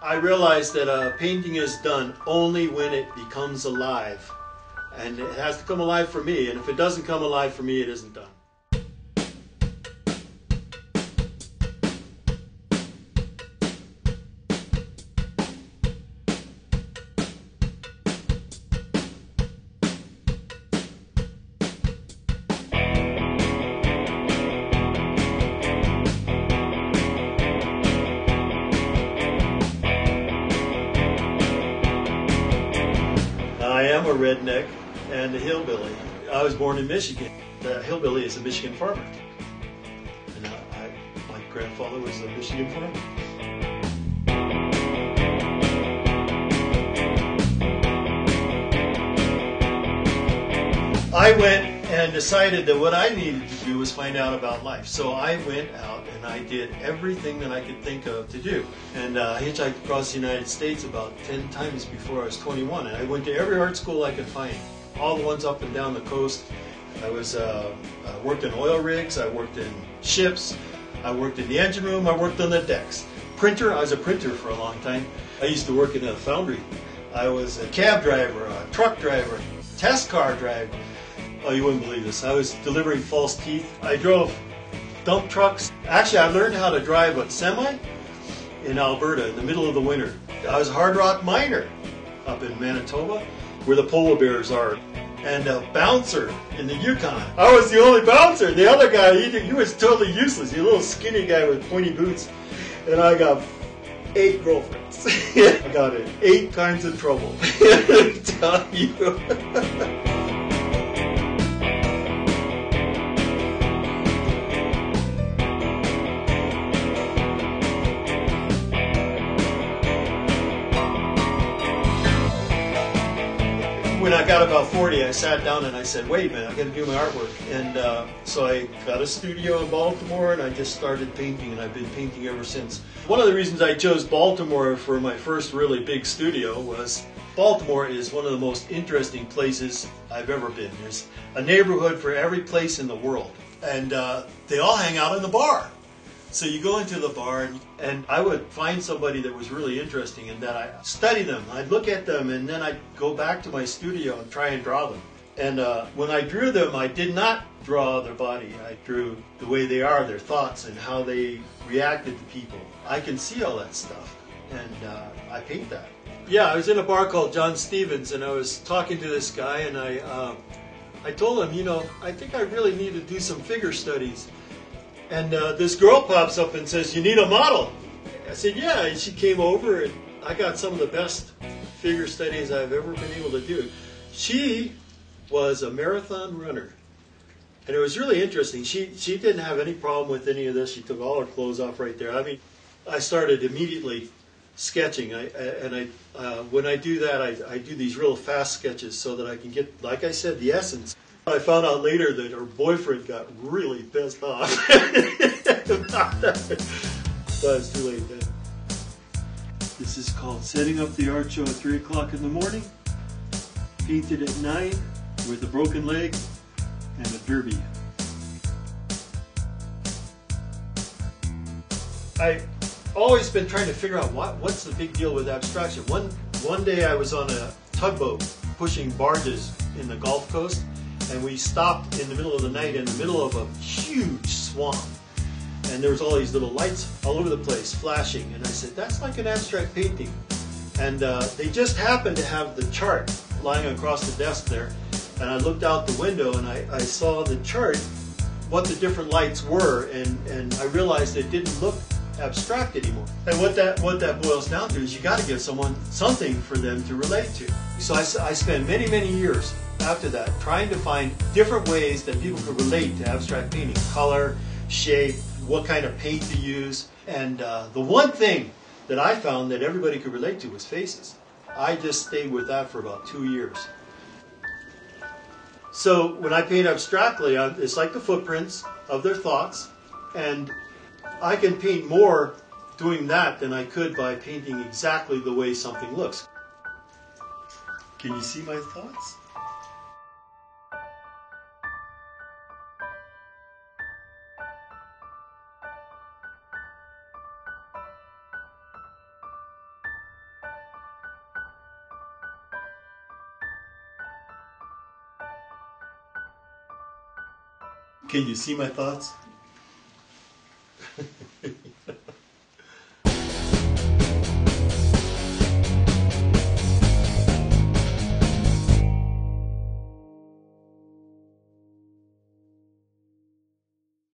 I realized that a painting is done only when it becomes alive. And it has to come alive for me, and if it doesn't come alive for me, it isn't done. I am a redneck and a hillbilly. I was born in Michigan. The hillbilly is a Michigan farmer. And my grandfather was a Michigan farmer. I went and decided that what I needed to do was find out about life. So I went out and I did everything that I could think of to do. And I hitchhiked across the United States about 10 times before I was 21. And I went to every art school I could find, all the ones up and down the coast. I worked in oil rigs, I worked in ships, I worked in the engine room, I worked on the decks. I was a printer for a long time. I used to work in a foundry. I was a cab driver, a truck driver, test car driver. Oh, you wouldn't believe this. I was delivering false teeth. I drove dump trucks. Actually, I learned how to drive a semi in Alberta in the middle of the winter. I was a hard rock miner up in Manitoba, where the polar bears are, and a bouncer in the Yukon. I was the only bouncer. The other guy, he was totally useless. He was a little skinny guy with pointy boots, and I got 8 girlfriends. I got in 8 kinds of trouble. I tell you. When I got about 40, I sat down and I said, wait a minute, I got to do my artwork. And so I got a studio in Baltimore and I just started painting, and I've been painting ever since. One of the reasons I chose Baltimore for my first really big studio was Baltimore is one of the most interesting places I've ever been. There's a neighborhood for every place in the world, and they all hang out in the bar. So you go into the bar, and I would find somebody that was really interesting, and then I'd study them. I'd look at them, and then I'd go back to my studio and try and draw them. And when I drew them, I did not draw their body. I drew the way they are, their thoughts, and how they reacted to people. I can see all that stuff, and I paint that. Yeah, I was in a bar called John Stevens, and I was talking to this guy, and I told him, you know, I think I really need to do some figure studies. And this girl pops up and says, you need a model. I said, yeah. And she came over, and I got some of the best figure studies I've ever been able to do. She was a marathon runner. And it was really interesting. She didn't have any problem with any of this. She took all her clothes off right there. I mean, I started immediately sketching. When I do that, I do these real fast sketches so that I can get, like I said, the essence. I found out later that her boyfriend got really pissed off. But it's too late then. This is called Setting Up the Art Show at 3 o'clock in the morning. Painted at 9 with a broken leg and a derby. I've always been trying to figure out what's the big deal with abstraction. One day I was on a tugboat pushing barges in the Gulf Coast, and we stopped in the middle of the night in the middle of a huge swamp. And there was all these little lights all over the place flashing. And I said, that's like an abstract painting. And they just happened to have the chart lying across the desk there. And I looked out the window and I saw the chart, what the different lights were. And I realized it didn't look abstract anymore. And what that boils down to is you got to give someone something for them to relate to. So I spent many, many years after that trying to find different ways that people could relate to abstract painting. Color, shape, what kind of paint to use. And the one thing that I found that everybody could relate to was faces. I just stayed with that for about 2 years. So when I paint abstractly, it's like the footprints of their thoughts, and I can paint more doing that than I could by painting exactly the way something looks. Can you see my thoughts? Can you see my thoughts?